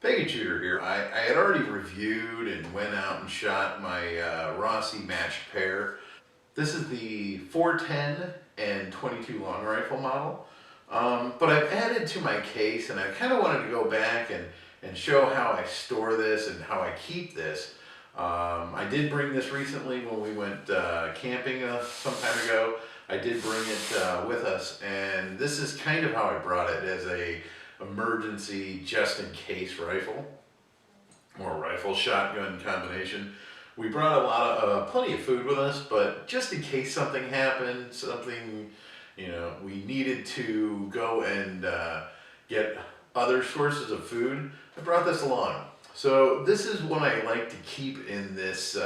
Bacon Shooter here. I had already reviewed and went out and shot my Rossi Match pair. This is the 410 and 22 long rifle model. But I've added to my case, and I kind of wanted to go back and show how I store this and how I keep this. I did bring this recently when we went camping some time ago. I did bring it with us, and this is kind of how I brought it, as a emergency just in case rifle, or rifle shotgun combination. We brought a lot of plenty of food with us, but just in case something happened, something, we needed to go and get other sources of food, I brought this along. So this is what I like to keep in this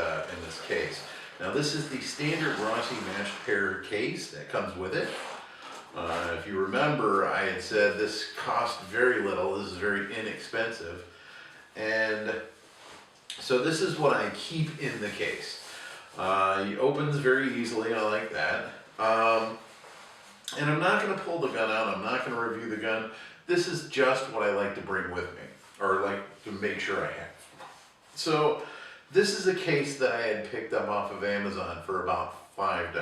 case. Now this is the standard Rossi Match pair case that comes with it. If you remember, I had said this cost very little. This is very inexpensive. And so this is what I keep in the case. It opens very easily, I like that. And I'm not going to pull the gun out. I'm not going to review the gun. This is just what I like to bring with me, or like to make sure I have. So this is a case that I had picked up off of Amazon for about $5.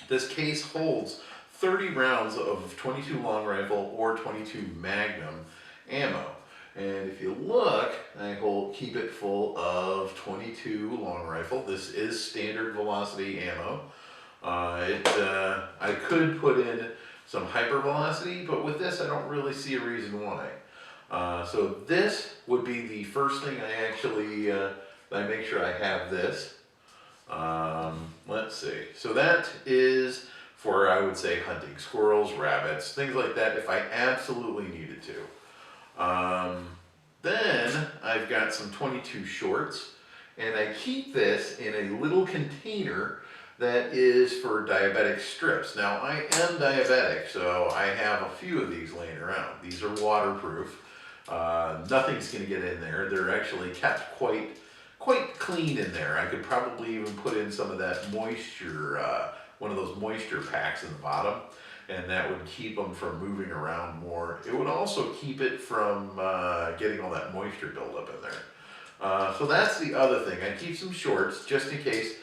This case holds 30 rounds of 22 long rifle or 22 Magnum ammo. And if you look, I keep it full of 22 long rifle. This is standard velocity ammo. I could put in some hyper velocity, but with this I don't really see a reason why. So this would be the first thing I make sure I have this. Let's see. So that is for, I would say, hunting squirrels, rabbits, things like that if I absolutely needed to. Then I've got some 22 shorts, and I keep this in a little container that is for diabetic strips. Now I am diabetic, so I have a few of these laying around. These are waterproof. Nothing's going to get in there. They're actually kept quite clean in there. I could probably even put in some of that moisture, one of those moisture packs in the bottom, and that would keep them from moving around more. It would also keep it from getting all that moisture buildup in there. So that's the other thing. I keep some shorts just in case.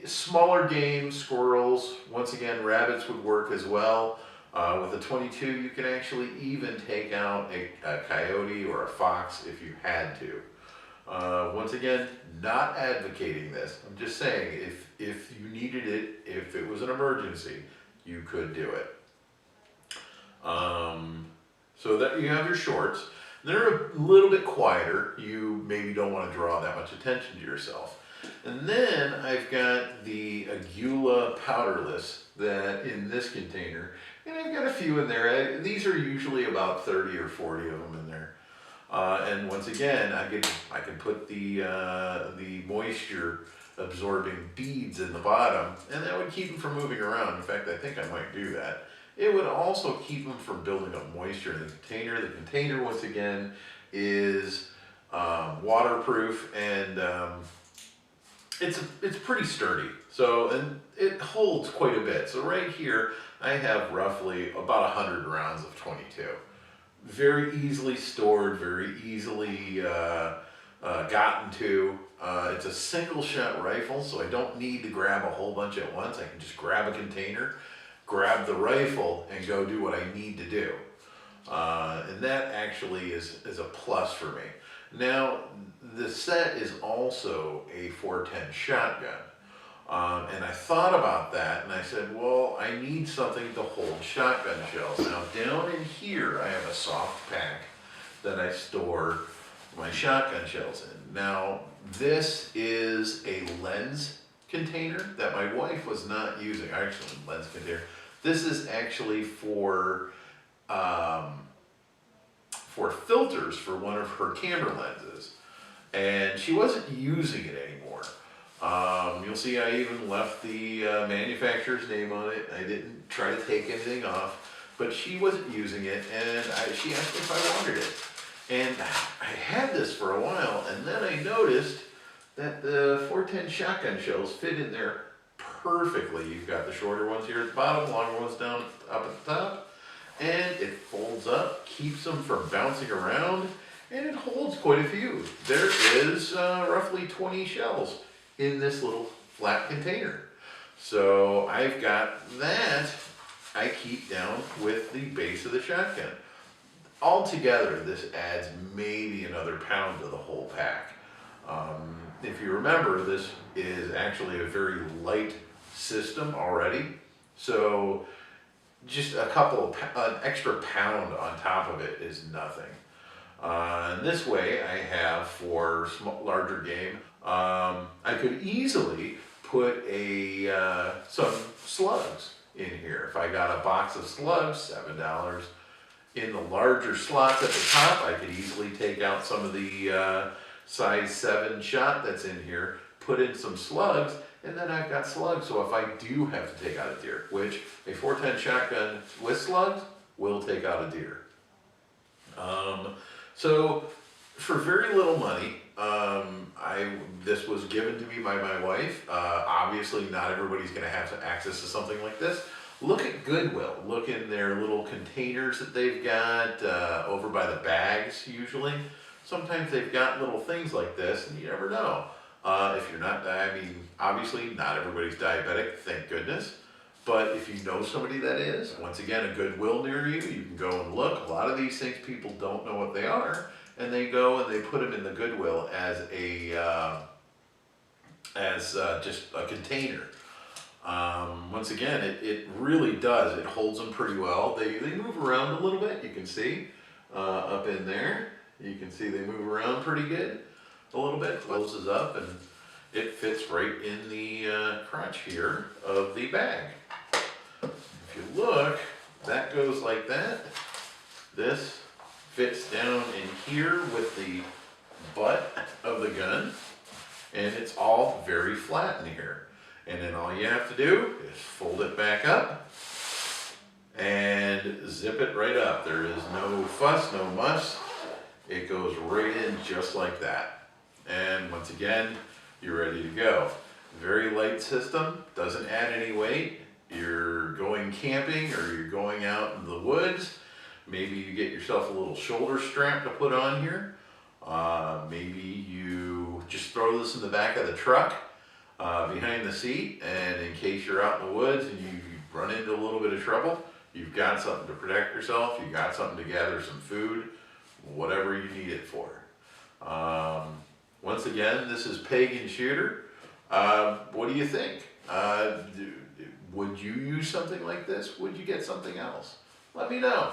Smaller game, squirrels, once again, rabbits would work as well. With a 22, you can actually even take out a coyote or a fox if you had to. Once again, not advocating this. I'm just saying, if you needed it, if it was an emergency, you could do it. So that you have your shorts. They're a little bit quieter. You maybe don't want to draw that much attention to yourself. And then I've got the Agula powderless that in this container, and I've got a few in there. These are usually about 30 or 40 of them in there. And once again, I can put the moisture absorbing beads in the bottom, and that would keep them from moving around. In fact, I think I might do that. It would also keep them from building up moisture in the container. The container, once again, is waterproof, and it's pretty sturdy. So, and it holds quite a bit. So right here, I have roughly about 100 rounds of 22. Very easily stored, very easily gotten to. It's a single shot rifle, so I don't need to grab a whole bunch at once. I can just grab a container, grab the rifle, and go do what I need to do. And that actually is a plus for me. Now, the set is also a 410 shotgun. And I thought about that, and I said, well, I need something to hold shotgun shells. Now, down in here, I have a soft pack that I store my shotgun shells in. Now, this is a lens container that my wife was not using. Actually, lens container. This is actually for filters for one of her camera lenses, and she wasn't using it anymore. You'll see I even left the manufacturer's name on it. I didn't try to take anything off, but she wasn't using it, and she asked me if I wanted it. And I had this for a while, and then I noticed that the 410 shotgun shells fit in there perfectly. You've got the shorter ones here at the bottom, longer ones down up at the top. and it folds up, keeps them from bouncing around, and it holds quite a few. There is roughly 20 shells in this little flat container. So I've got that I keep down with the base of the shotgun. Altogether, this adds maybe another pound to the whole pack. If you remember, this is actually a very light system already. So just an extra pound on top of it is nothing. And this way I have for larger game, I could easily put some slugs in here. If I got a box of slugs, $7. In the larger slots at the top, I could easily take out some of the size 7 shot that's in here, put in some slugs, and then I've got slugs. So if I do have to take out a deer, which a 410 shotgun with slugs will take out a deer. So for very little money, this was given to me by my wife. Obviously not everybody's gonna have access to something like this. Look at Goodwill. Look in their little containers that they've got over by the bags usually. Sometimes they've got little things like this, and you never know. If you're not, I mean, obviously not everybody's diabetic, thank goodness. But if you know somebody that is, once again, a Goodwill near you, you can go and look. A lot of these things people don't know what they are, and they go and they put them in the Goodwill as just a container. Once again, it really does. It holds them pretty well. They move around a little bit. You can see up in there. You can see they move around pretty good a little bit. Closes up and it fits right in the crotch here of the bag. If you look, that goes like that. This fits down in here with the butt of the gun, and it's all very flat in here. And then all you have to do is fold it back up and zip it right up. There is no fuss, no muss. It goes right in just like that. And once again, you're ready to go. Very light system, doesn't add any weight. You're going camping or you're going out in the woods. Maybe you get yourself a little shoulder strap to put on here. Maybe you just throw this in the back of the truck behind the seat, and in case you're out in the woods and you run into a little bit of trouble, you've got something to protect yourself, you've got something to gather some food, whatever you need it for. Once again, this is Pagan Shooter. What do you think? Would you use something like this? Would you get something else? Let me know.